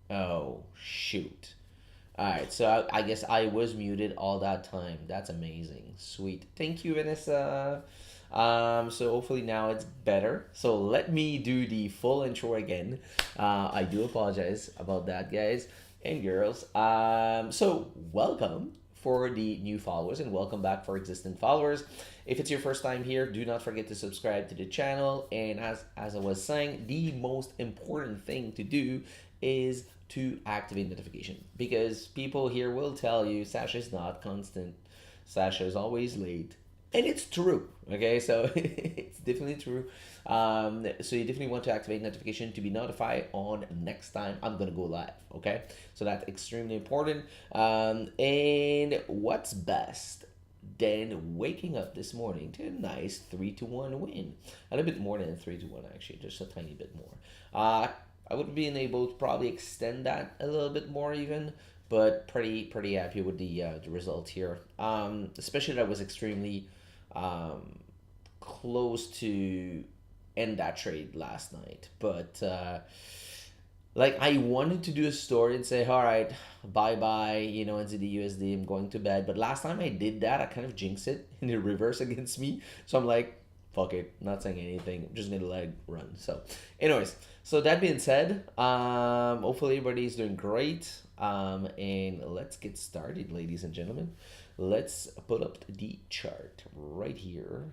Oh, shoot. All right, so I guess I was muted all that time. That's amazing. Sweet. Thank you, Vanessa. So hopefully now it's better. So let me do the full intro again. I do apologize about that, guys and girls. So welcome for the new followers and welcome back for existing followers. If it's your first time here, do not forget to subscribe to the channel. And as I was saying, the most important thing to do is to activate notification because people here will tell you Sasha is not constant. Sasha is always late. And it's true. Okay, so it's definitely true. So you definitely want to activate notification to be notified on next time I'm gonna go live. Okay, so that's extremely important. And what's best than waking up this morning to a nice 3-1 win? A little bit more than 3-1 actually, just a tiny bit more. I would have been able to probably extend that a little bit more even, but pretty happy with the result here. Especially that was extremely um, close to end that trade last night, but like I wanted to do a story and say, all right, bye bye, NZD USD, I'm going to bed. But last time I did that, I kind of jinxed it in the reverse against me. So I'm like, fuck it, not saying anything. I'm just gonna let it run. So, anyways, so that being said, hopefully everybody's doing great. And let's get started, ladies and gentlemen. Let's put up the chart right here.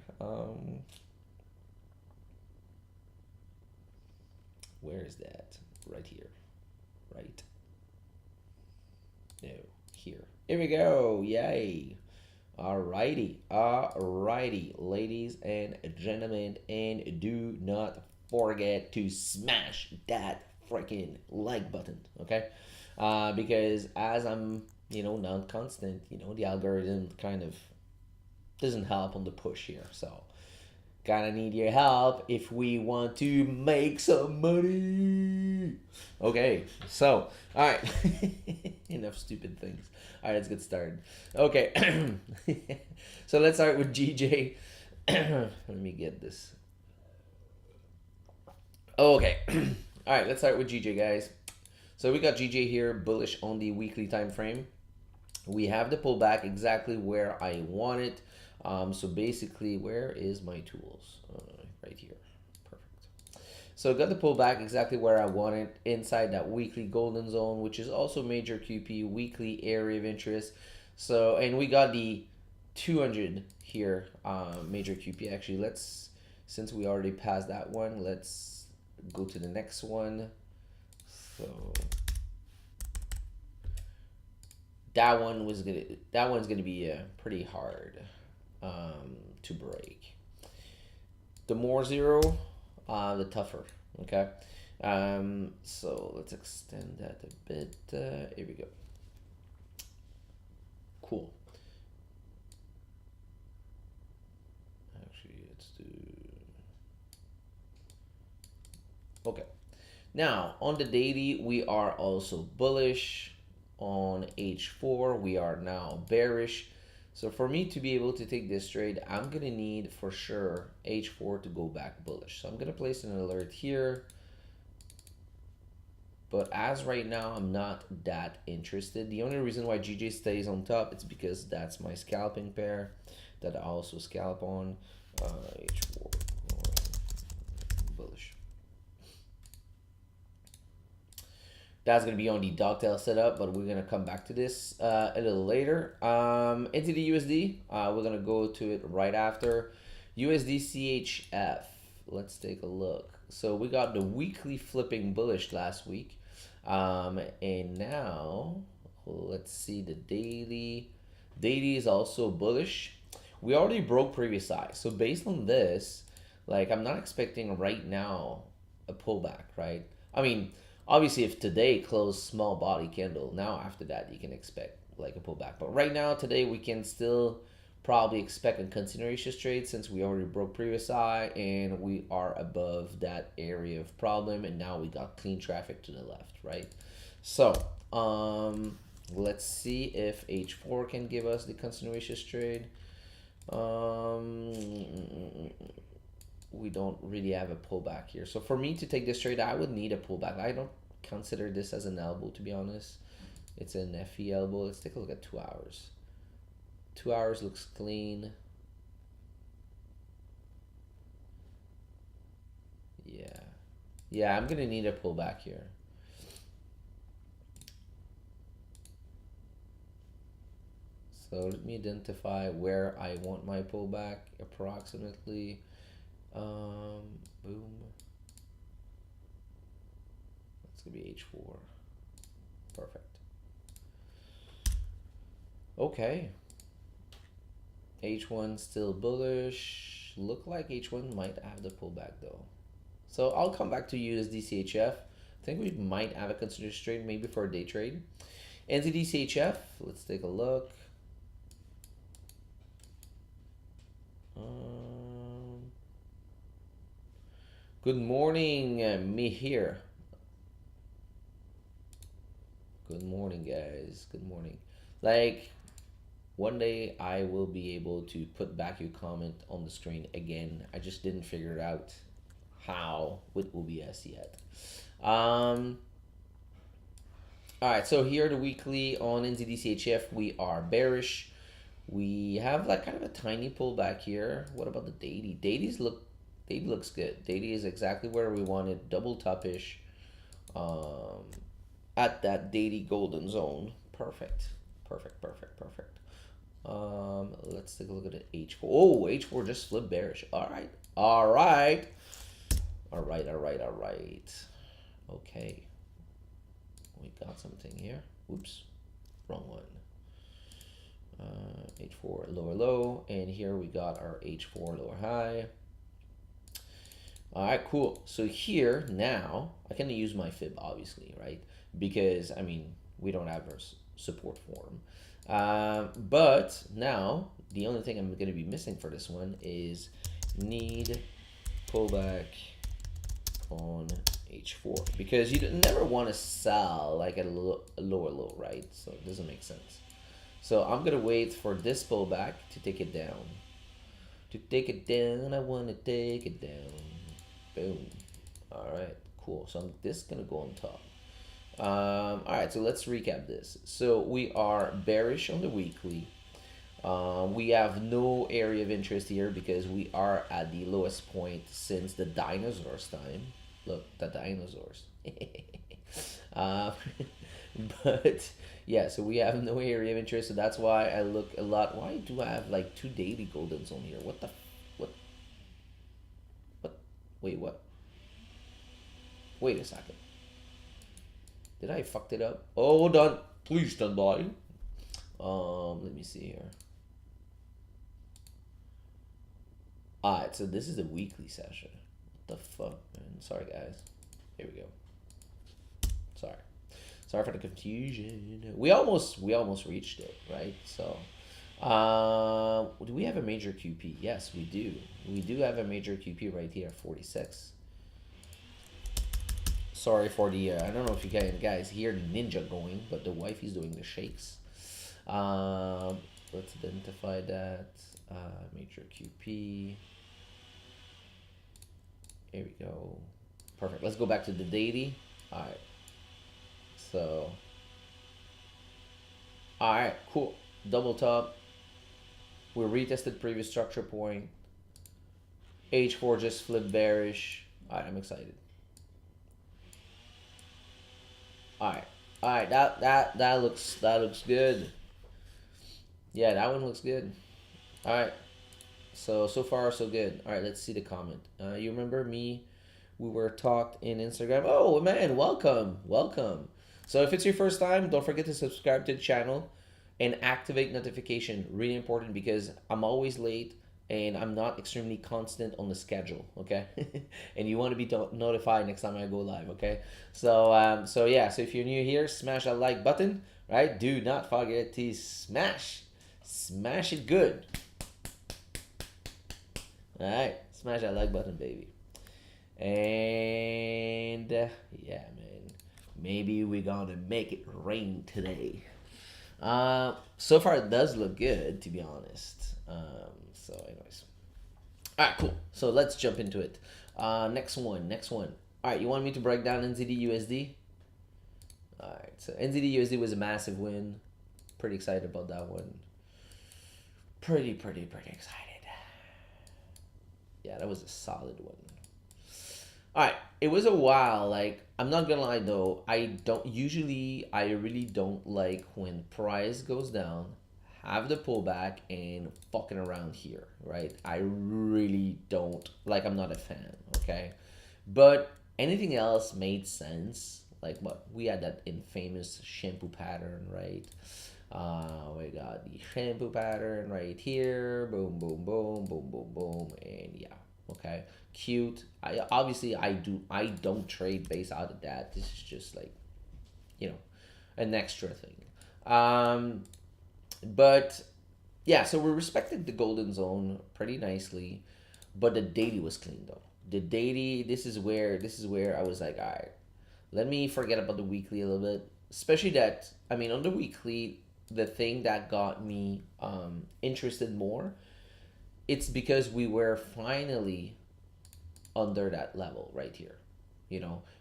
Where is that? Right here. Right. No. Here. Here we go. Yay. Alrighty. Alrighty. Ladies and gentlemen. And do not forget to smash that freaking like button. Okay? Because as I'm, non constant, the algorithm kind of doesn't help on the push here. So gonna need your help if we want to make some money. Okay, so all right, enough stupid things. All right, let's get started. Okay, so let's start with GJ. Let me get this. Okay, all right, let's start with GJ, guys. So we got GJ here, bullish on the weekly time frame. We have the pullback exactly where I want it. So basically, where is my tools? Right here. Perfect. So got the pullback exactly where I want it, inside that weekly golden zone, which is also major QP, weekly area of interest. So, and we got the 200 here, major QP. Actually, since we already passed that one, let's go to the next one. So that one's gonna be pretty hard to break. The more zero, the tougher. Okay, so let's extend that a bit. Here we go. Cool. Actually, let's do. Okay. Now on the daily, we are also bullish. On H4, we are now bearish. So for me to be able to take this trade, I'm gonna need for sure H4 to go back bullish. So I'm gonna place an alert here. But as right now, I'm not that interested. The only reason why GJ stays on top is because that's my scalping pair that I also scalp on. H4 bullish. That's going to be on the dogtail setup, but we're going to come back to this a little later. Into the USD, we're going to go to it right after. USD CHF, let's take a look. So we got the weekly flipping bullish last week. And now, let's see the daily. Daily is also bullish. We already broke previous highs. So based on this, like I'm not expecting right now a pullback, right? I mean, obviously if today closed small body candle, now after that you can expect like a pullback. But right now today we can still probably expect a continuation trade since we already broke previous high and we are above that area of problem, and now we got clean traffic to the left, right? So let's see if H4 can give us the continuation trade. We don't really have a pullback here. So for me to take this trade, I would need a pullback. I don't consider this as an elbow, to be honest. It's an FE elbow. Let's take a look at 2 hours. 2 hours looks clean. Yeah. Yeah, I'm gonna need a pullback here. So let me identify where I want my pullback approximately. Boom. That's gonna be H4. Perfect. Okay. H1 still bullish. Look like H1 might have the pullback though. So I'll come back to USDCHF. I think we might have a continuous trade maybe for a day trade. NZDCHF, let's take a look. Good morning, me here. Good morning, guys. Good morning. Like, one day I will be able to put back your comment on the screen again. I just didn't figure it out how with OBS yet. All right, so here the weekly on NZDCHF, we are bearish. We have like kind of a tiny pullback here. What about the daily? Daily looks good. Daily is exactly where we wanted, double top-ish at that daily golden zone. Perfect. Perfect, perfect, perfect. Let's take a look at the H4. Oh, H4 just flipped bearish. All right. All right. All right, all right, all right. Okay. We got something here. Oops. Wrong one. H4 lower low, and here we got our H4 lower high. All right, cool. So here now I can use my fib, obviously, right? Because I mean we don't have our support form, but now the only thing I'm going to be missing for this one is need pullback on H4, because you never want to sell like at a lower low, right? So it doesn't make sense. So I'm gonna wait for this pullback to take it down. To take it down, I want to take it down. Boom. All right, cool. So this is gonna go on top. All right, so let's recap this. So we are bearish on the weekly. We have no area of interest here because we are at the lowest point since the dinosaurs time. Look, the dinosaurs. But yeah, so we have no area of interest, so that's why I look a lot. Why do I have like 2 daily goldens on here? What? Wait, what? Wait a second. Did I fucked it up? Oh, hold on. Please stand by. Let me see here. Alright, so this is a weekly session. What the fuck, man? Sorry, guys. Here we go. Sorry for the confusion. We almost reached it, right? So, do we have a major QP? Yes, we do. We do have a major QP right here, 46. Sorry for the, I don't know if you guys hear the ninja going, but the wifey's doing the shakes. Let's identify that. Major QP. Here we go. Perfect. Let's go back to the daily. All right. So, all right, cool. Double top. We retested previous structure point. H4 just flipped bearish. All right, I'm excited. All right. That looks good. Yeah, that one looks good. All right. So far so good. All right, let's see the comment. You remember me? We were talked in Instagram. Oh man, welcome. So if it's your first time, don't forget to subscribe to the channel and activate notification. Really important because I'm always late and I'm not extremely constant on the schedule, okay? And you want to be notified next time I go live, okay? So yeah, so if you're new here, smash that like button, right? Do not forget to smash it good. All right, smash that like button, baby. And yeah, man. Maybe we're gonna make it rain today. So far it does look good, to be honest. So anyways. Alright, cool. So let's jump into it. Next one. Alright, you want me to break down NZD USD? All right, so NZD was a massive win. Pretty excited about that one. Pretty excited. Yeah, that was a solid one. All right, it was a while. Like, I'm not gonna lie though, I really don't like when price goes down, have the pullback, and fucking around here, right? I really don't like. I'm not a fan. Okay, but anything else made sense. Like what we had that infamous shampoo pattern, right? We got the shampoo pattern right here. Boom, boom, boom, boom, boom, boom, and yeah. Okay, cute. I don't trade based out of that. This is just like, you know, an extra thing. Um, but yeah, so we respected the golden zone pretty nicely, but the daily was clean though. The daily, this is where I was like, all right, let me forget about the weekly a little bit. Especially that, I mean, on the weekly, the thing that got me interested more, it's because we were finally under that level right here.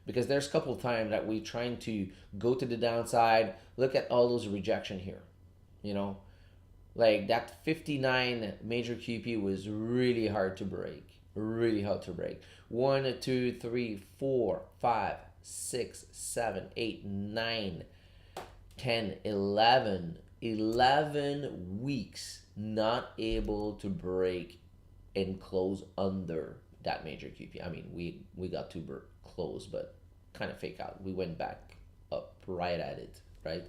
Because there's a couple of times that we trying to go to the downside. Look at all those rejection here. You know, like that 59 major QP was really hard to break. Really hard to break. One, two, three, four, five, 6, 7, 8, 9, 10, 11 weeks not able to break and close under that major QP. I mean, we got to close, but kind of fake out. We went back up right at it, right?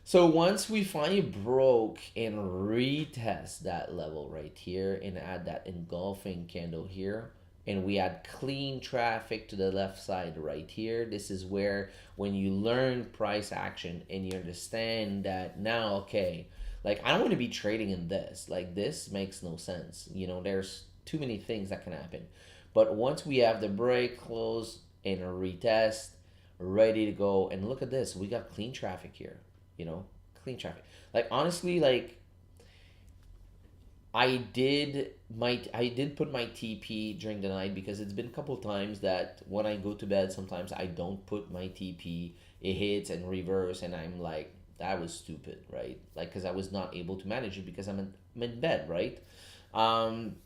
So once we finally broke and retest that level right here and add that engulfing candle here, and we add clean traffic to the left side right here, this is where when you learn price action and you understand that now, okay, like I don't want to be trading in this. Like this makes no sense. There's too many things that can happen. But once we have the break, close, and a retest, ready to go, and look at this, we got clean traffic here you know clean traffic. Like honestly, like I did put my TP during the night because it's been a couple times that when I go to bed sometimes I don't put my TP. It hits and reverse and I'm like, that was stupid, right? Like because I was not able to manage it because I'm in bed, right? um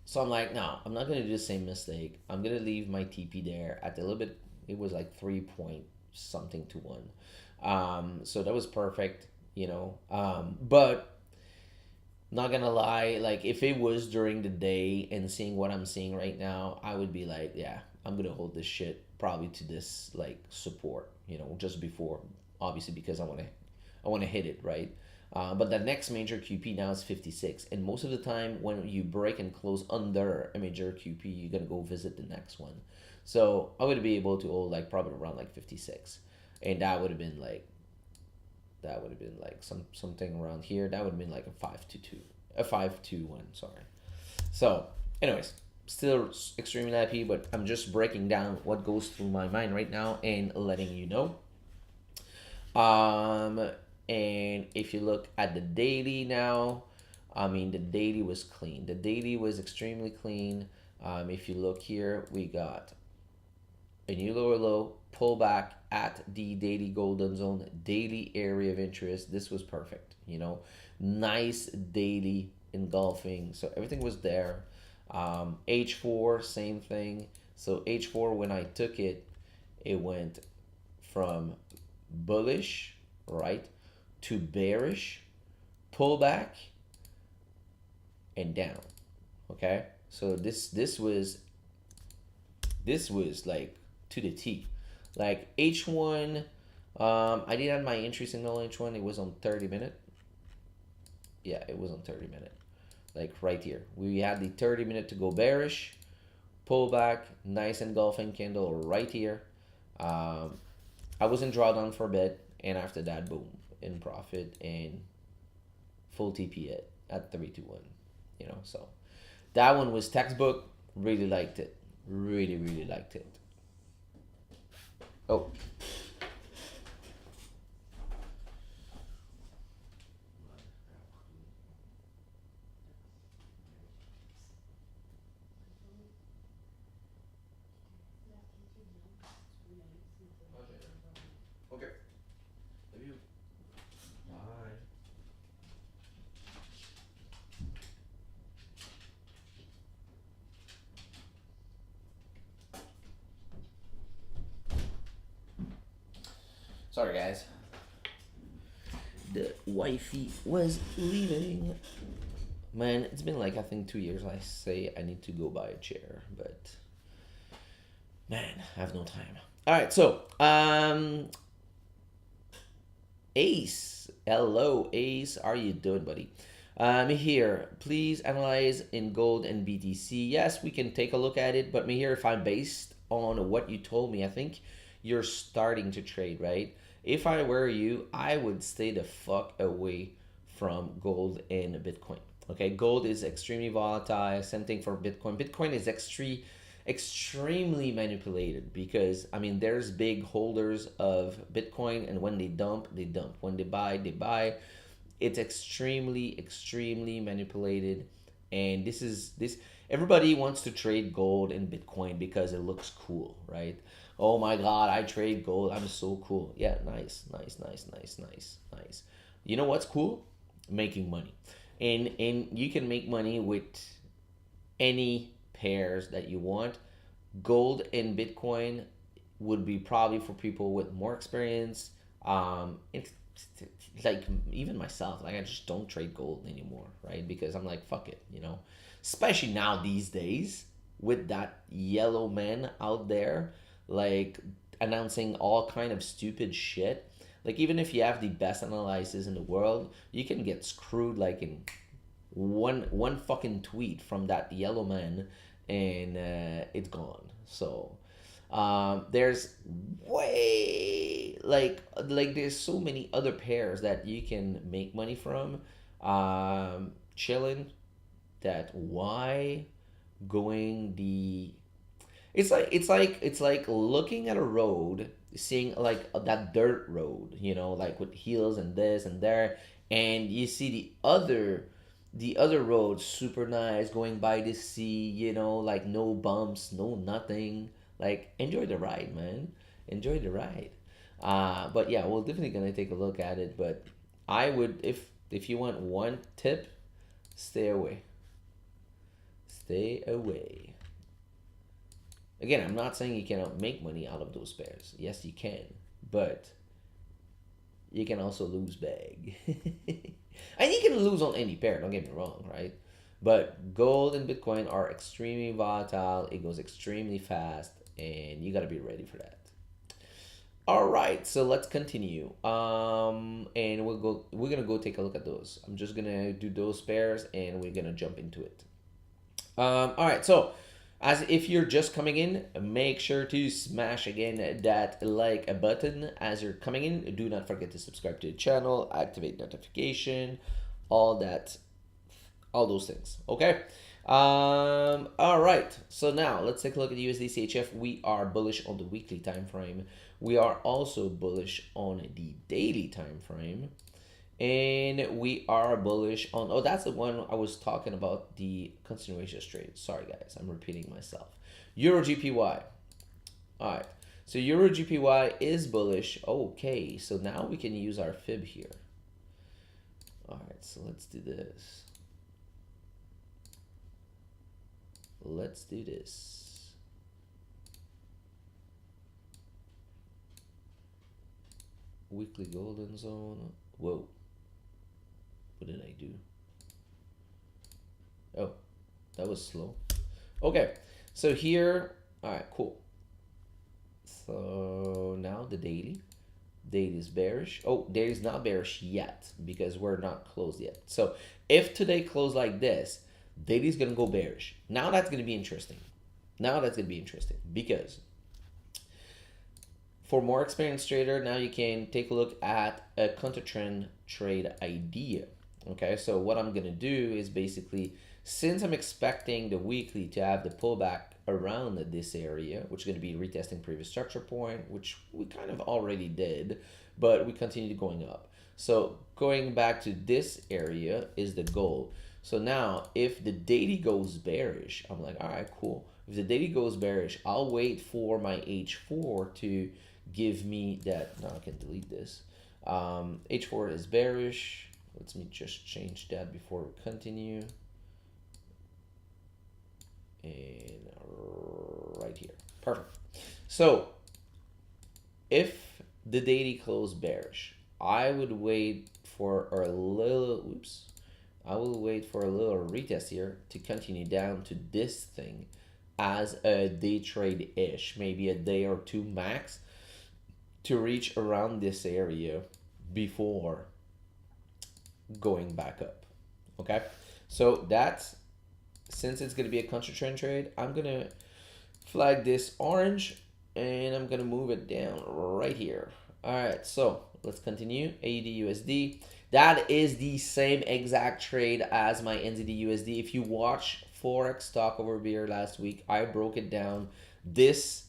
so I'm like, no, I'm not gonna do the same mistake. I'm gonna leave my TP there at a little bit. It was like 3 point something to one. So that was perfect, but not gonna lie, like if it was during the day and seeing what I'm seeing right now, I would be like, yeah, I'm gonna hold this shit probably to this like support, just before, obviously because I want to hit it right. But the next major QP now is 56, and most of the time when you break and close under a major QP, you're gonna go visit the next one. So I would be able to hold like probably around like 56, and that would have been like something around here. That would have been like a 5 to 2, a 5 to 1. Sorry. So, anyways, still extremely happy, but I'm just breaking down what goes through my mind right now and letting you know. Um, and if you look at the daily now, I mean the daily was clean. The daily was extremely clean. If you look here, we got a new lower low, pullback at the daily golden zone, daily area of interest. This was perfect, nice daily engulfing. So everything was there. H4, same thing. So H4, when I took it, it went from bullish, right, to bearish, pullback, and down. Okay, so this was like to the T. Like H1, I did have my entry signal H1. It was on 30 minute. Yeah, it was on 30 minute. Like right here, we had the 30 minute to go bearish, pullback, nice engulfing candle right here. Um, I was in drawdown for a bit, and after that, boom, in profit and full TP at 3 to 1. So that one was textbook. Really liked it. Really liked it. Oh, Sorry, guys. The wifey was leaving. Man, it's been like I think 2 years. I say I need to go buy a chair, but man, I have no time. All right, so Ace, hello Ace, how are you doing, buddy? Here, please analyze in gold and BTC. Yes, we can take a look at it, but here, if I'm based on what you told me, I think you're starting to trade, right? If I were you, I would stay the fuck away from gold and Bitcoin. Okay, gold is extremely volatile. Same thing for Bitcoin. Bitcoin is extremely manipulated because I mean there's big holders of Bitcoin, and when they dump, they dump. When they buy, they buy. It's extremely manipulated, and this everybody wants to trade gold and Bitcoin because it looks cool, right? Oh my god, I trade gold, I'm so cool. Yeah, nice. You know what's cool? Making money. And you can make money with any pairs that you want. Gold and Bitcoin would be probably for people with more experience. It's like even myself, like I just don't trade gold anymore, right? Because I'm like, fuck it, you know. Especially now these days with that yellow man out there, like announcing all kind of stupid shit. Like even if you have the best analysis in the world, you can get screwed like in one fucking tweet from that yellow man, and it's gone. So there's way like there's so many other pairs that you can make money from, chilling. That why going the it's like looking at a road, seeing like that dirt road, you know, like with hills and this and there, and you see the other road super nice going by the sea, you know, like no bumps, no nothing. Like enjoy the ride, man. Enjoy the ride. But yeah, we're definitely gonna take a look at it. But I would, if you want one tip, stay away. Stay away. Again, I'm not saying you cannot make money out of those pairs. Yes, you can, but you can also lose bag. And you can lose on any pair, don't get me wrong, right? But gold and Bitcoin are extremely volatile. It goes extremely fast, and you got to be ready for that. All right, so let's continue. And we're gonna go take a look at those. I'm just gonna do those pairs, and we're gonna jump into it. All right, so as if you're just coming in, make sure to smash again that like button as you're coming in. Do not forget to subscribe to the channel, activate notification, all that, all those things. Okay. All right. So now let's take a look at the USD CHF. We are bullish on the weekly time frame. We are also bullish on the daily time frame. And we are bullish on, oh, that's the one I was talking about, the continuation trade. Sorry, guys, I'm repeating myself. Euro GPY. All right, so Euro GPY is bullish. Okay, so now we can use our fib here. All right, so let's do this. Let's do this. Weekly golden zone. Whoa. What did I do? Oh, that was slow. Okay, so here, all right, cool. So now the daily. Daily is bearish. Oh, daily is not bearish yet because we're not closed yet. So if today closed like this, daily is gonna go bearish. Now that's gonna be interesting. Now that's gonna be interesting because for more experienced trader, now you can take a look at a counter trend trade idea. Okay, so what I'm gonna do is basically, since I'm expecting the weekly to have the pullback around this area, which is gonna be retesting previous structure point, which we kind of already did, but we continue going up. So going back to this area is the goal. So now if the daily goes bearish, I'm like, all right, cool. If the daily goes bearish, I'll wait for my H4 to give me that. Now I can delete this. H4 is bearish. Let me just change that before we continue. And right here. Perfect. So if the daily close bearish. I would wait for a little, oops, I will wait for a little retest here to continue down to this thing as a day trade-ish, maybe a day or two max, to reach around this area before going back up. Okay, so that's, since it's going to be a contra trend trade, I'm going to flag this orange and I'm going to move it down right here. All right, so let's continue. AUD USD. That is the same exact trade as my NZD USD. If you watch Forex stock over beer last week, I broke it down. This,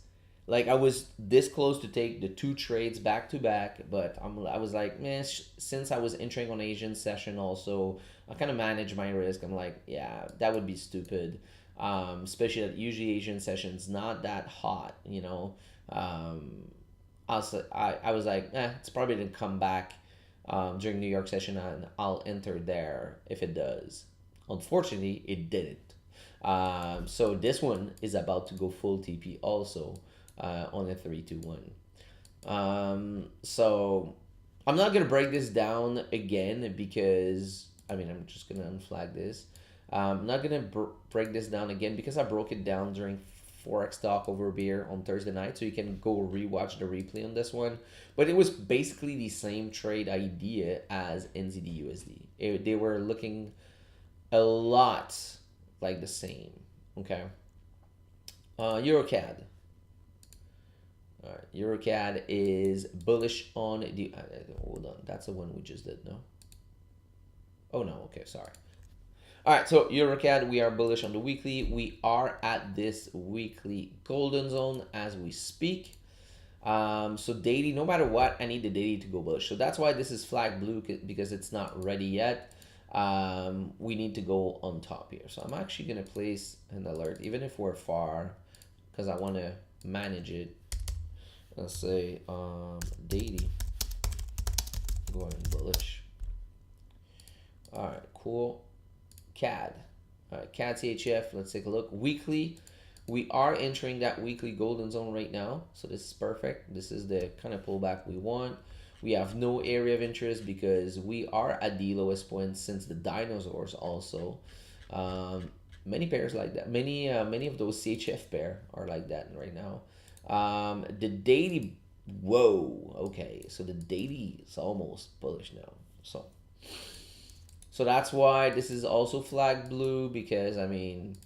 like, I was this close to take the two trades back to back, but I was like, man, since I was entering on Asian session also, I kind of manage my risk. I'm like, yeah, that would be stupid. Especially that usually Asian session's not that hot, you know. I was like, it's probably gonna come back during New York session, and I'll enter there if it does. Unfortunately, it didn't. So this one is about to go full TP also on a 3-2-1. So I'm not gonna break this down again because I mean I'm just gonna unflag this. I'm not gonna break this down again because I broke it down during Forex talk over beer on Thursday night, so you can go rewatch the replay on this one. But it was basically the same trade idea as NZD USD. They were looking a lot like the same. Okay. EuroCAD. All right, EuroCAD is bullish on the. Hold on, that's the one we just did. No. Oh no. Okay, sorry. All right, so EuroCAD, we are bullish on the weekly. We are at this weekly golden zone as we speak. So daily, no matter what, I need the daily to go bullish. So that's why this is flag blue, because it's not ready yet. We need to go on top here. So I'm actually going to place an alert, even if we're far, because I want to manage it. Let's say daily going bullish. All right, cool. CAD. All right, CAD CHF. Let's take a look. Weekly. We are entering that weekly golden zone right now. So this is perfect. This is the kind of pullback we want. We have no area of interest because we are at the lowest point since the dinosaurs also. Many pairs like that. Many of those CHF pair are like that right now. The daily, whoa, okay. So the daily is almost bullish now. So that's why this is also flag blue, because I mean,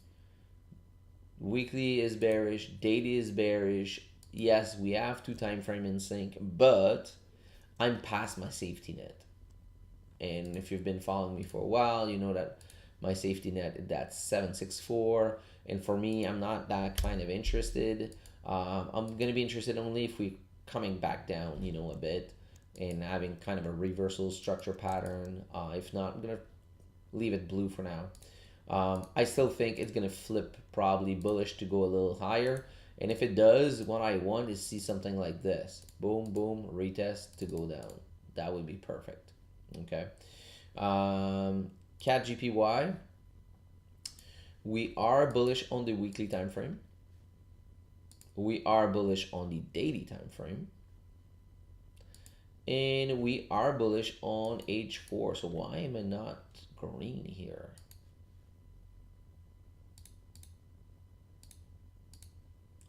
weekly is bearish, daily is bearish. Yes, we have two time frame in sync, but I'm past my safety net. And if you've been following me for a while, you know that my safety net is that 764. And for me, I'm not that kind of interested. I'm gonna be interested only if we coming back down, you know, a bit, and having kind of a reversal structure pattern. If not, I'm gonna leave it blue for now. I still think it's gonna flip probably bullish to go a little higher, and if it does, what I want is see something like this: boom, boom, retest to go down. That would be perfect. Okay. CAD GPY. We are bullish on the weekly time frame. We are bullish on the daily time frame. And we are bullish on H4. So why am I not green here?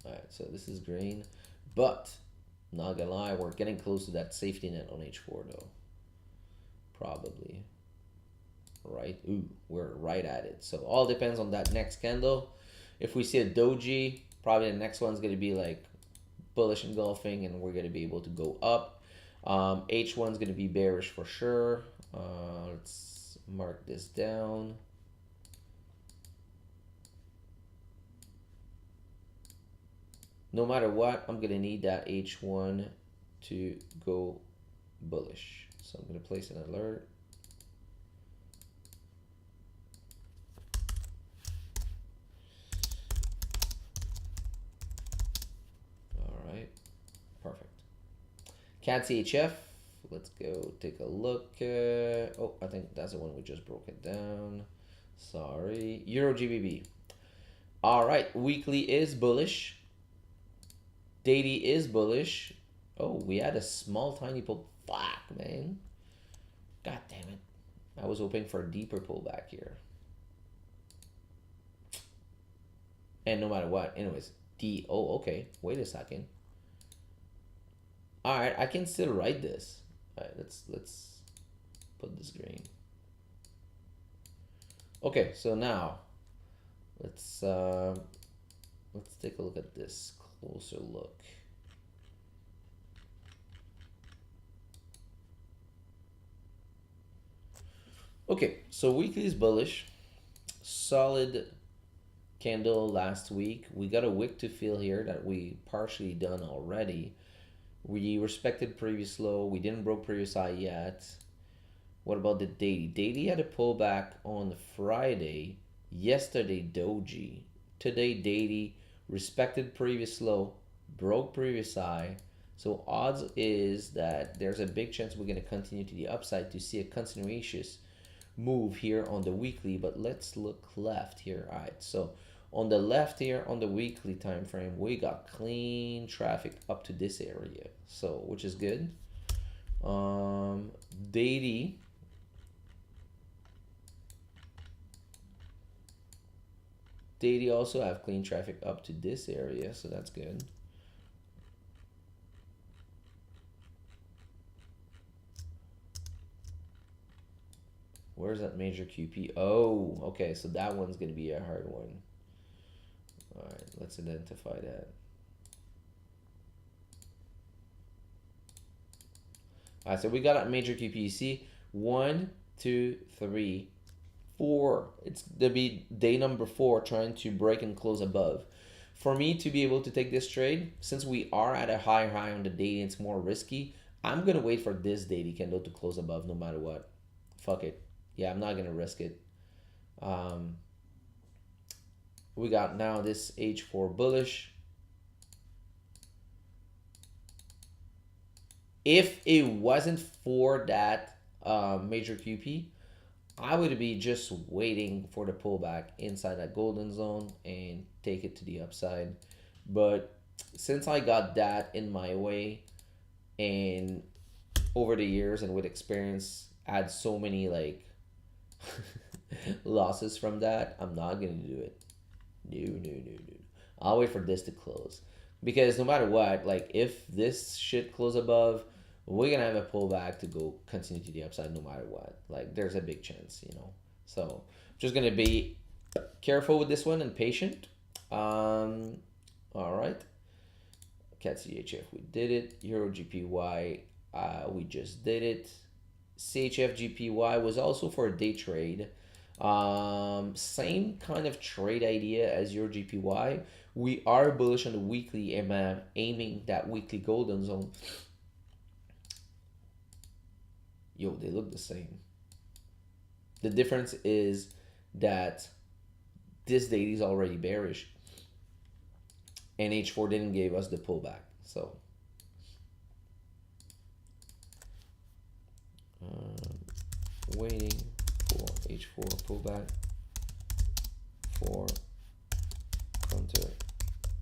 All right, so this is green, but not gonna lie, we're getting close to that safety net on H4 though. Probably. Right? Ooh, we're right at it. So all depends on that next candle. If we see a doji, probably the next one's gonna be like bullish engulfing, and we're gonna be able to go up. H1's gonna be bearish for sure. Let's mark this down. No matter what, I'm gonna need that H1 to go bullish. So I'm gonna place an alert. All right, perfect. CAD CHF, let's go take a look. Oh, I think that's the one we just broke it down. Sorry. Euro GBP. All right, weekly is bullish. Daily is bullish. Oh, we had a small tiny pull. Fuck, man. God damn it. I was hoping for a deeper pullback here. And no matter what, anyways, oh, okay. Wait a second. All right, I can still write this. All right, let's put this green. Okay, so now let's uh let's take a look at this closer look. Okay, so weekly is bullish. Solid candle last week. We got a wick to fill here that we partially done already. We respected previous low. We didn't broke previous high yet. What about the daily? Daily had a pullback on Friday. Yesterday, doji. Today, daily respected previous low, broke previous high. So odds is that there's a big chance we're going to continue to the upside to see a continuation move here on the weekly. But let's look left here. All right, so on the left here on the weekly time frame, we got clean traffic up to this area, so which is good. Daily, also have clean traffic up to this area, so that's good. Where's that major QP? Oh, okay, so that one's gonna be a hard one. All right, let's identify that. All right, so we got a major QP. You see, 1, 2, 3, 4. It's gonna be day number 4, trying to break and close above. For me to be able to take this trade, since we are at a higher high on the day and it's more risky, I'm gonna wait for this daily candle to close above no matter what. Fuck it. Yeah, I'm not gonna risk it. Um, we got now this H4 bullish. If it wasn't for that major QP, I would be just waiting for the pullback inside that golden zone and take it to the upside. But since I got that in my way, and over the years and with experience, had so many like losses from that, I'm not gonna do it. No. I'll wait for this to close. Because no matter what, like if this shit close above, we're gonna have a pullback to go continue to the upside no matter what. Like there's a big chance, you know. So just gonna be careful with this one and patient. All right. CAD CHF, we did it. Euro GPY, we just did it. CHF GPY was also for a day trade. Same kind of trade idea as your GPY. We are bullish on the weekly and aiming that weekly golden zone. Yo, they look the same. The difference is that this daily is already bearish and H4 didn't give us the pullback. So waiting for H4 pullback for counter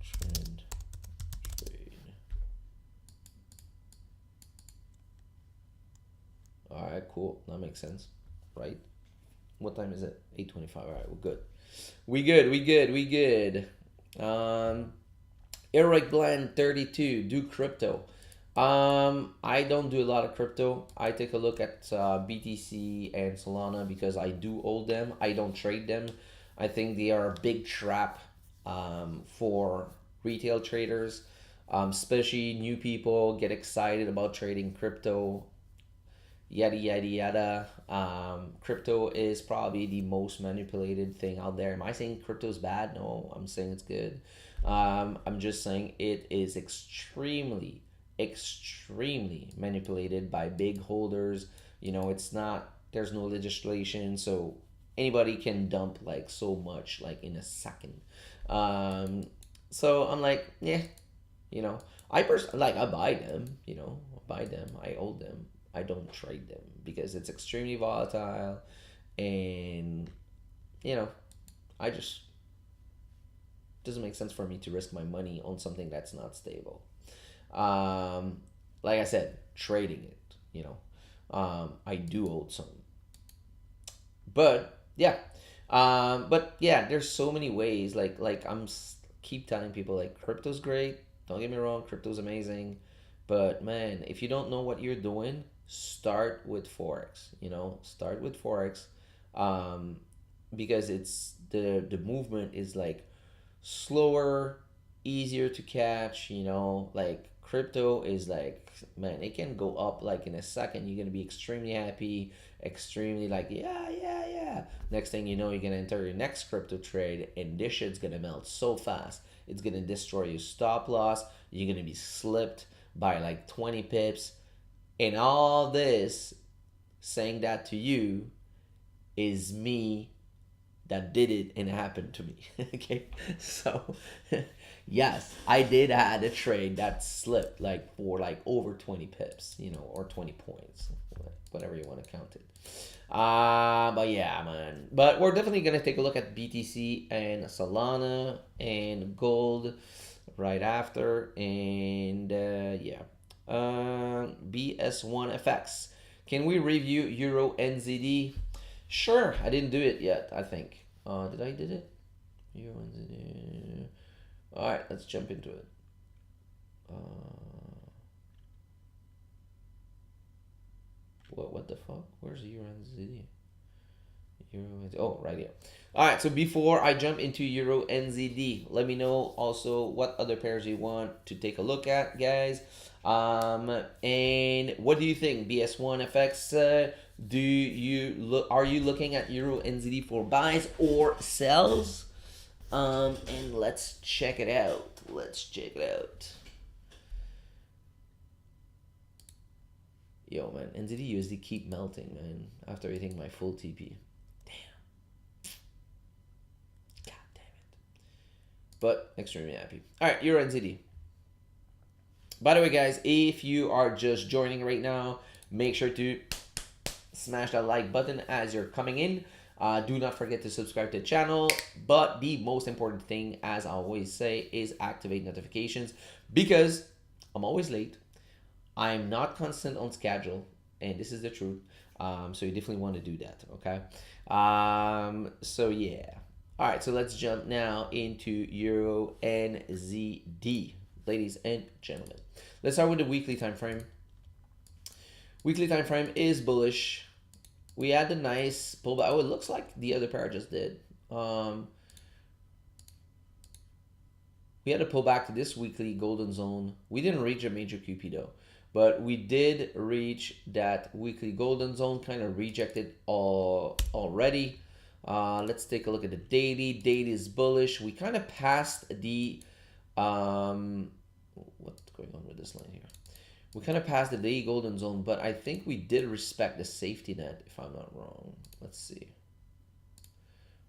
trend trade. All right, cool. That makes sense, right? What time is it? 8:25. All right, we're good. We good. Eric Blend 32, do crypto. I don't do a lot of crypto. I take a look at BTC and Solana because I do hold them. I don't trade them. I think they are a big trap for retail traders, especially new people get excited about trading crypto. Yada yada yada. Crypto is probably the most manipulated thing out there. Am I saying crypto is bad? No, I'm saying it's good. I'm just saying it is extremely manipulated by big holders. You know, it's not, there's no legislation, so anybody can dump like so much like in a second. So I'm like, yeah, you know, I personally like, I buy them, you know, I hold them. I don't trade them because it's extremely volatile, and you know, I just doesn't make sense for me to risk my money on something that's not stable. like I said, trading it. You know, I do hold some, but yeah, but yeah, there's so many ways. Keep telling people like crypto's great. Don't get me wrong, crypto's amazing, but man, if you don't know what you're doing, start with forex. You know, start with forex, um, because it's the movement is like slower, easier to catch, you know, like crypto is like, man, it can go up like in a second. You're gonna be extremely happy, extremely like, yeah, yeah, yeah. Next thing you know, you're gonna enter your next crypto trade and this shit's gonna melt so fast. It's gonna destroy your stop loss. You're gonna be slipped by like 20 pips. And all this saying that to you is me that did it and it happened to me. Okay, so yes, I did had a trade that slipped like for like over 20 pips, you know, or 20 points, whatever you want to count it. But yeah, man. But we're definitely gonna take a look at BTC and Solana and gold right after, and yeah, BS1 FX. Can we review Euro NZD? Sure, I didn't do it yet. I think. Did I did it? Euro NZD. All right, let's jump into it. Uh, what the fuck? Where's Euro NZD? Oh, right here. All right, so before I jump into Euro NZD, let me know also what other pairs you want to take a look at, guys. And what do you think, BS1 FX? Do you look? Are you looking at Euro NZD for buys or sells? And let's check it out. Let's check it out. Yo, man, NZD USD keep melting, man. After hitting my full TP. God damn it. But extremely happy. All right, Euro NZD. By the way, guys, if you are just joining right now, make sure to smash that like button as you're coming in. Do not forget to subscribe to the channel. But the most important thing, as I always say, is activate notifications because I'm always late. I'm not constant on schedule, and this is the truth. So you definitely want to do that, okay? So yeah. All right, so let's jump now into Euro NZD, ladies and gentlemen. Let's start with the weekly time frame. Weekly time frame is bullish. We had a nice pullback. Oh, it looks like the other pair just did. We had to pull back to this weekly golden zone. We didn't reach a major QP though, but we did reach that weekly golden zone. Kind of rejected already. Let's take a look at the daily. Daily is bullish. We kind of passed the what's going on with this line here? We kind of passed the daily golden zone, but I think we did respect the safety net, if I'm not wrong. Let's see.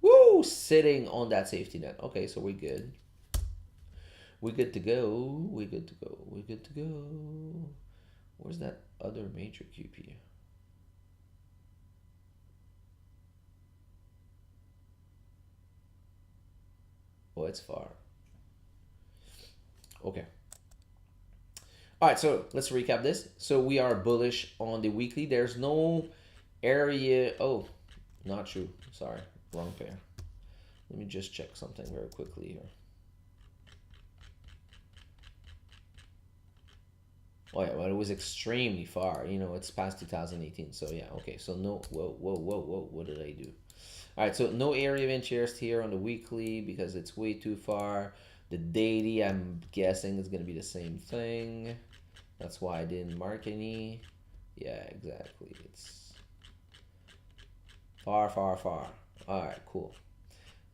Woo! Sitting on that safety net. Okay, so we're good. We're good to go. We're good to go. We're good to go. Where's that other major QP? Oh, it's far. Okay. All right, so let's recap this. So we are bullish on the weekly. There's no area. Oh, not true. Sorry, wrong pair. Let me just check something very quickly here. Oh yeah, well it was extremely far. You know, it's past 2018. So yeah, okay. So no, whoa, whoa, whoa, whoa. What did I do? All right, so no area of interest here on the weekly because it's way too far. The daily, I'm guessing is gonna be the same thing. That's why I didn't mark any. Yeah, exactly. It's far, far, far. All right, cool.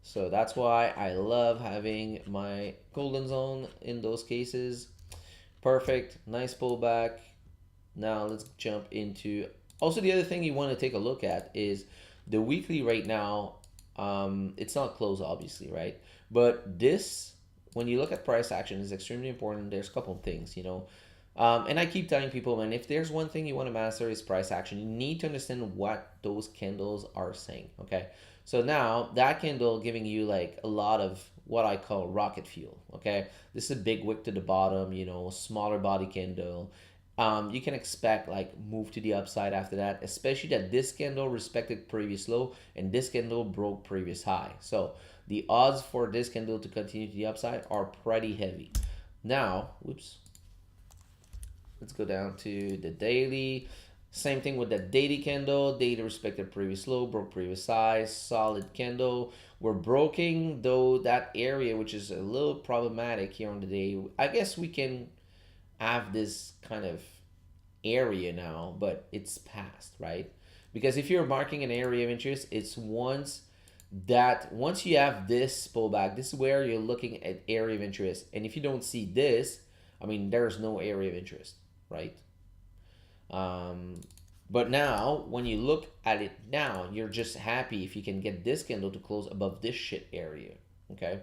So that's why I love having my golden zone in those cases. Perfect. Nice pullback. Now let's jump into. Also, the other thing you want to take a look at is the weekly right now. It's not closed, obviously, right? But this, when you look at price action, is extremely important. There's a couple of things, you know. And I keep telling people, man, if there's one thing you want to master is price action, you need to understand what those candles are saying, okay? So now that candle giving you like a lot of what I call rocket fuel, okay? This is a big wick to the bottom, you know, smaller body candle. You can expect like move to the upside after that, especially that this candle respected previous low and this candle broke previous high. So the odds for this candle to continue to the upside are pretty heavy. Now, whoops, let's go down to the daily. Same thing with the daily candle. Daily respected previous low, broke previous high, solid candle. We're broken though that area, which is a little problematic here on the day. I guess we can have this kind of area now, but it's past, right? Because if you're marking an area of interest, it's once you have this pullback, this is where you're looking at area of interest. And if you don't see this, I mean, there's no area of interest, right? Um, but now, when you look at it now, you're just happy if you can get this candle to close above this shit area, okay?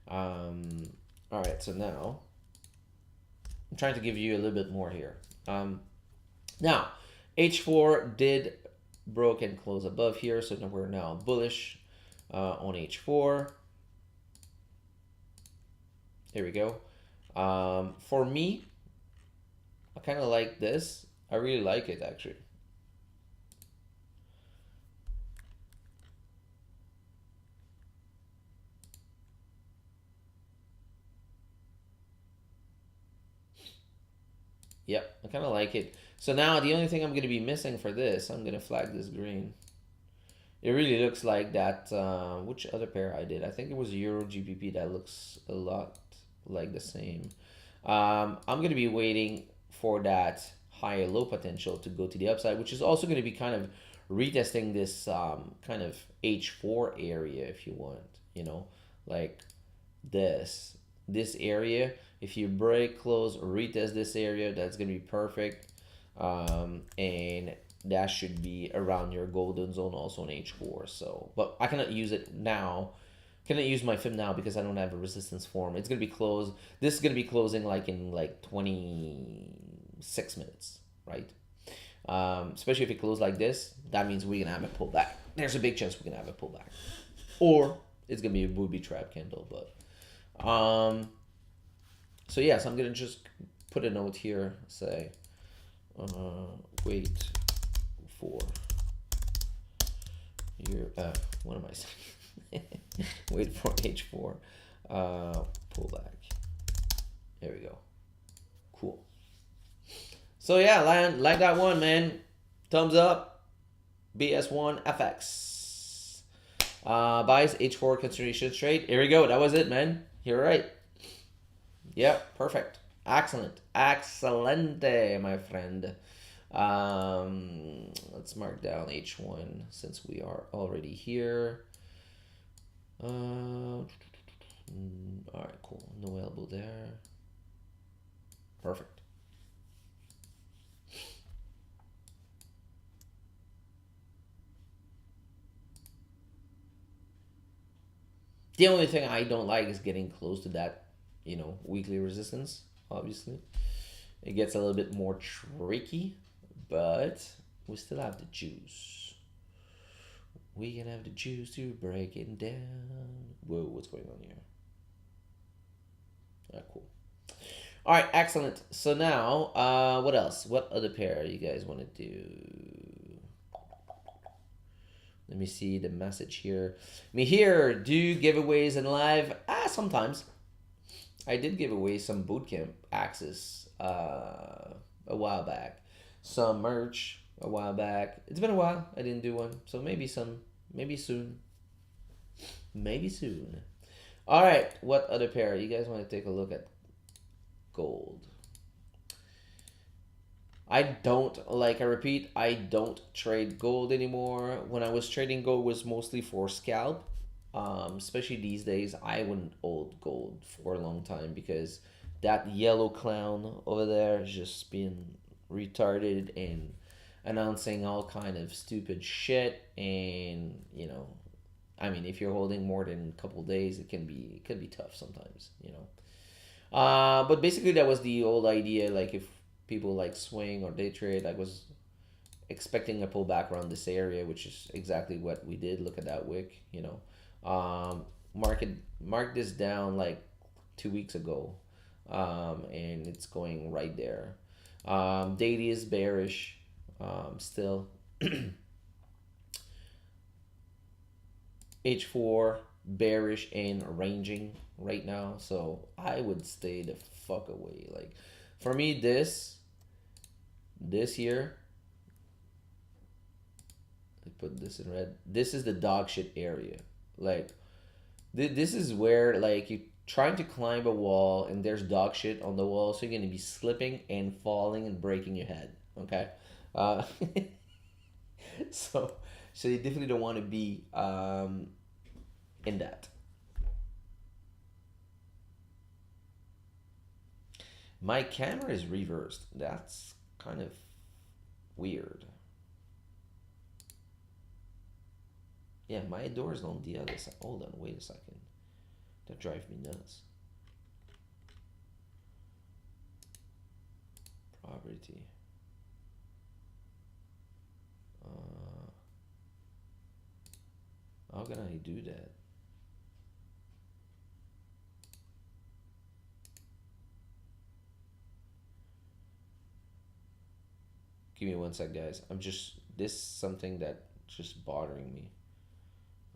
Um, all right, so now I'm trying to give you a little bit more here. Now, H4 did broke and close above here, so now we're now bullish on H4. Here we go. For me, I kind of like this. I really like it actually. Yep, I kind of like it. So now the only thing I'm going to be missing for this, I'm going to flag this green. It really looks like that, which other pair I did? I think it was Euro GBP that looks a lot like the same. I'm going to be waiting for that higher low potential to go to the upside, which is also going to be kind of retesting this kind of H4 area if you want, you know, like this area. If you break, close, or retest this area, that's going to be perfect. And that should be around your golden zone also on H4. So, but I cannot use it now. Cannot use my FIM now because I don't have a resistance form. It's going to be closed. This is going to be closing like in like 26 minutes, right? Especially if it closes like this, that means we're going to have a pullback. There's a big chance we're going to have a pullback. Or it's going to be a booby trap candle. But so yes, I'm going to just put a note here, say, wait for your, what am I saying? Wait for H4 pullback. There we go. Cool. So yeah, like that one, man. Thumbs up. BS1 FX. Buys H4 consideration trade. Here we go. That was it, man. You're right. Yep, perfect. Excellent. Excelente, my friend. Let's mark down H1 since we are already here. All right, cool. No elbow there. Perfect. The only thing I don't like is getting close to that, you know, weekly resistance, obviously. It gets a little bit more tricky, but we still have the juice. We can have the juice to break it down. Whoa, what's going on here? All right, cool. All right, excellent. So now, what else? What other pair you guys want to do? Let me see the message here. Me here, do giveaways in live? Sometimes. I did give away some bootcamp access a while back. Some merch a while back. It's been a while. I didn't do one. So maybe soon. Maybe soon. All right. What other pair? You guys want to take a look at gold? I don't, like I repeat, I don't trade gold anymore. When I was trading gold was mostly for scalp. Especially these days, I wouldn't hold gold for a long time because that yellow clown over there is just being retarded and announcing all kind of stupid shit. And you know, I mean, if you're holding more than a couple days, it can be tough sometimes. You know, but basically that was the old idea. Like if people like swing or day trade, I was expecting a pullback around this area, which is exactly what we did. Look at that wick, you know. Mark this down like 2 weeks ago, and it's going right there. Daily is bearish still. H4 bearish and ranging right now, so I would stay the fuck away. Like for me, this year, I put this in red. This is the dog shit area. Like this is where like you trying to climb a wall and there's dog shit on the wall, so you're gonna be slipping and falling and breaking your head. Okay, uh, so so you definitely don't want to be in that. My camera is reversed. That's kind of weird. Yeah, my door's on the other side. Hold on, wait a second. That drives me nuts. Property. How can I do that? Give me one sec, guys. I'm just this is something that just bothering me.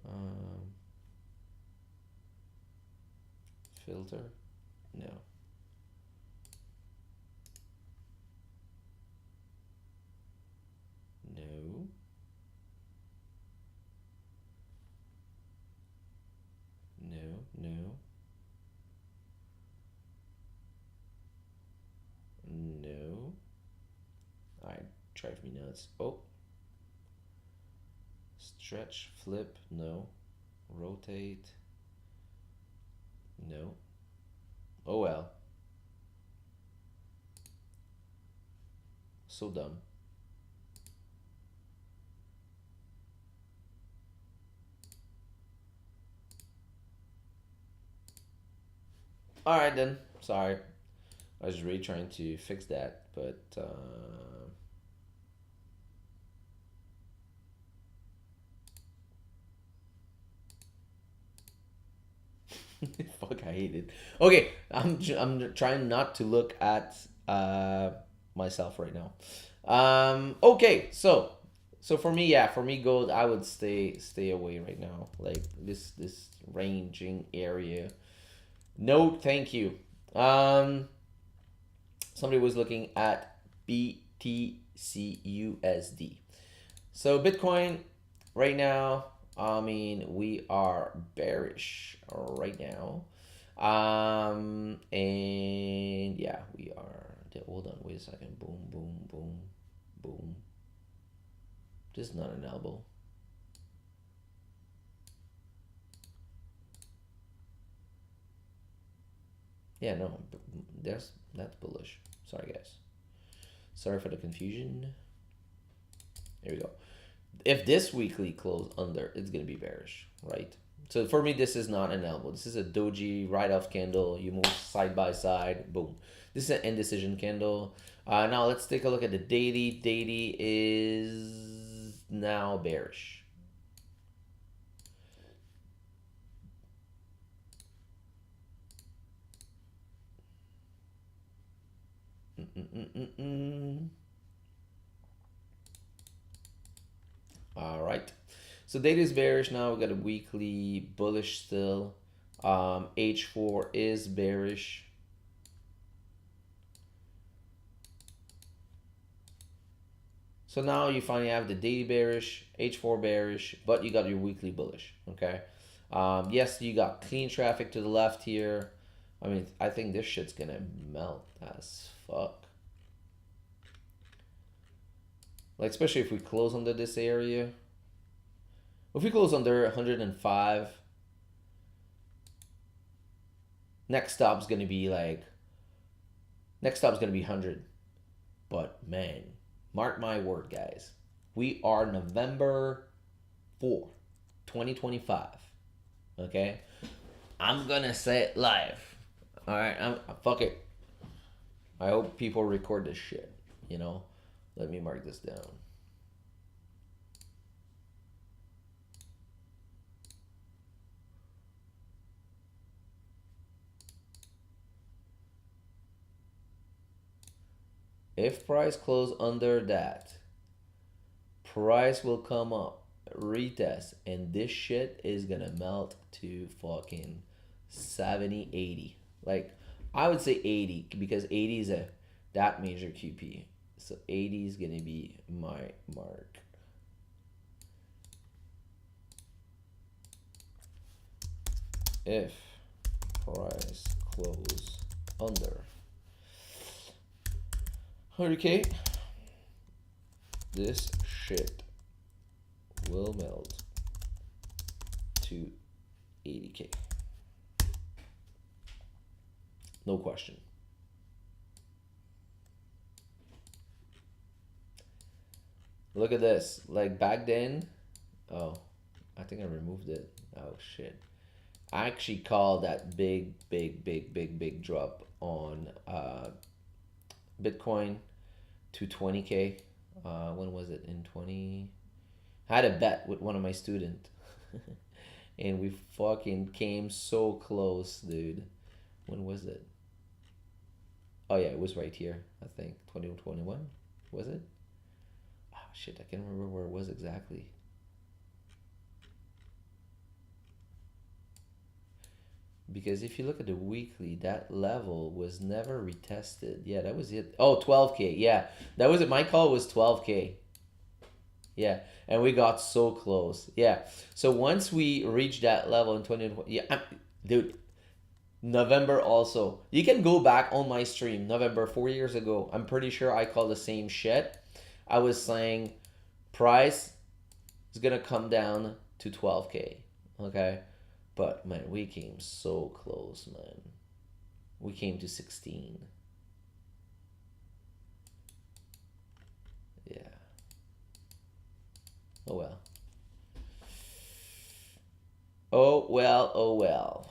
Um, Filter? No. No. No. No. No. Alright, drive me nuts. Oh. Stretch, flip, no. Rotate. No. Oh well. So dumb. Alright then. Sorry. I was really trying to fix that, but fuck, I hate it. Okay, I'm trying not to look at myself right now. Okay, so for me, yeah, for me, gold, I would stay away right now. Like this ranging area. No, thank you. Um, Somebody was looking at BTCUSD. So Bitcoin right now, I mean, we are bearish right now. And yeah, we are. Hold on, wait a second. Boom, boom, boom, boom. This is not an elbow. Yeah, no, that's bullish. Sorry, guys. Sorry for the confusion. There we go. If this weekly close under, it's gonna be bearish, right? So for me, this is not an elbow. This is a doji write-off candle. You move side by side, boom. This is an indecision candle. Now let's take a look at the daily. Daily is now bearish. All right. So data is bearish now. We got a weekly bullish still. H4 is bearish. So now you finally have the daily bearish, H4 bearish, but you got your weekly bullish. Okay. Yes, you got clean traffic to the left here. I mean, I think this shit's gonna melt as fuck. Like, especially if we close under this area. If we close under 105, next stop's gonna be like, next stop's gonna be 100. But man, mark my word, guys. We are November 4, 2025. Okay? I'm gonna say it live. Alright, fuck it. I hope people record this shit, you know? Let me mark this down. If price close under that, price will come up, retest, and this shit is gonna melt to fucking 70, 80. Like, I would say 80 because 80 is a that major QP. So 80 is gonna be my mark. If price close under 100K, this shit will melt to 80K. No question. Look at this. Like back then, oh, I think I removed it. Oh shit. I actually called that big drop on Bitcoin to 20K. When was it? In 20. I had a bet with one of my students. And we fucking came so close, dude. When was it? Oh yeah, it was right here. I think 2021. Was it? Oh shit, I can't remember where it was exactly. Because if you look at the weekly, that level was never retested. Yeah, that was it. Oh, 12K. Yeah, that was it. My call was 12K. Yeah, and we got so close. Yeah, so once we reached that level in 2020, yeah, dude, November also. You can go back on my stream, November 4 years ago. I'm pretty sure I called the same shit. I was saying price is gonna come down to 12K. Okay, but man, we came so close, man. We came to 16. Yeah. Oh well. Oh well, oh well.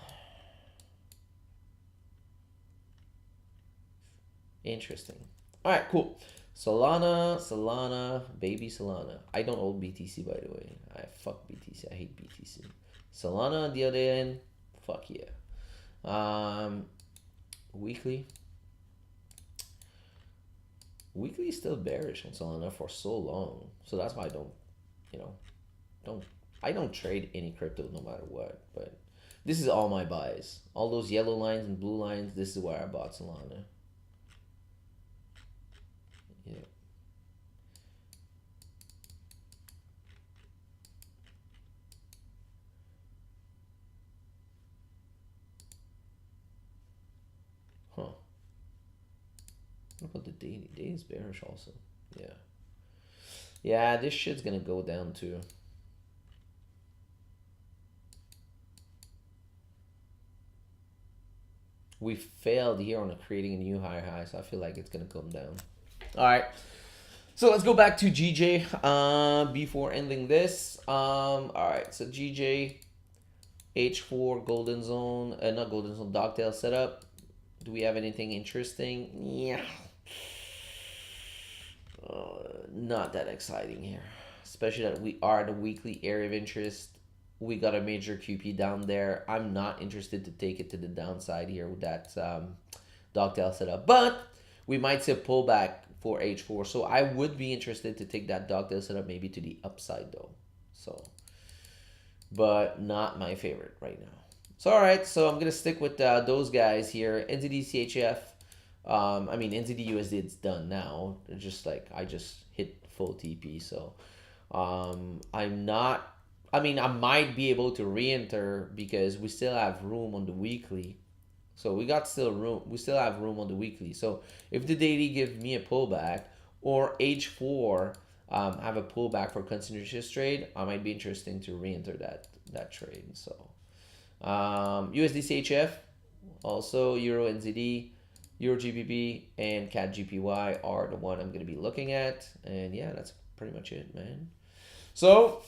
Interesting. All right, cool. Solana, baby Solana. I don't own BTC, by the way. I fuck BTC. I hate BTC. Solana on the other end, fuck yeah. Weekly. Weekly is still bearish on Solana for so long, so that's why I don't, you know, don't I don't trade any crypto no matter what. But this is all my buys. All those yellow lines and blue lines. This is where I bought Solana. Yeah. Huh. What about the daily? Daily's bearish also. Yeah. Yeah, this shit's gonna go down too. We failed here on creating a new higher high, so I feel like it's gonna come down. All right. So let's go back to GJ before ending this. All right. So GJ H4 golden zone, not golden zone, dogtail setup. Do we have anything interesting? Yeah. Not that exciting here, especially that we are the weekly area of interest. We got a major QP down there. I'm not interested to take it to the downside here with that dogtail setup, but we might see a pullback for H4. So I would be interested to take that dogtail setup maybe to the upside though. So, but not my favorite right now. So all right, so I'm gonna stick with those guys here. NZD CHF. I mean NZD USD. It's done now. It's just like I just hit full TP. So I'm not. I mean, I might be able to re-enter because we still have room on the weekly. So we got still room. We still have room on the weekly. So if the daily gives me a pullback or H4 have a pullback for continuous trade, I might be interesting to re-enter that trade. So USD CHF, also Euro NZD, Euro GBP, and CAD GPY are the one I'm going to be looking at. And yeah, that's pretty much it, man. So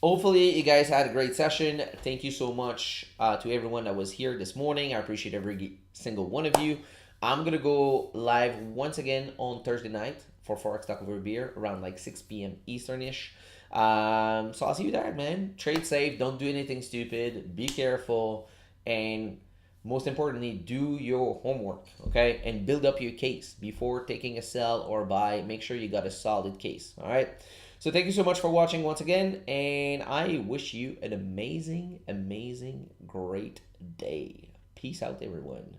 hopefully you guys had a great session. Thank you so much to everyone that was here this morning. I appreciate every single one of you. I'm going to go live once again on Thursday night for Forex Talk Over Beer around like 6 p.m. Eastern-ish. So I'll see you there, man. Trade safe. Don't do anything stupid. Be careful. And Most importantly, do your homework, okay, and build up your case before taking a sell or buy. Make sure you got a solid case. All right. So thank you so much for watching once again, and I wish you an amazing, amazing, great day. Peace out, everyone.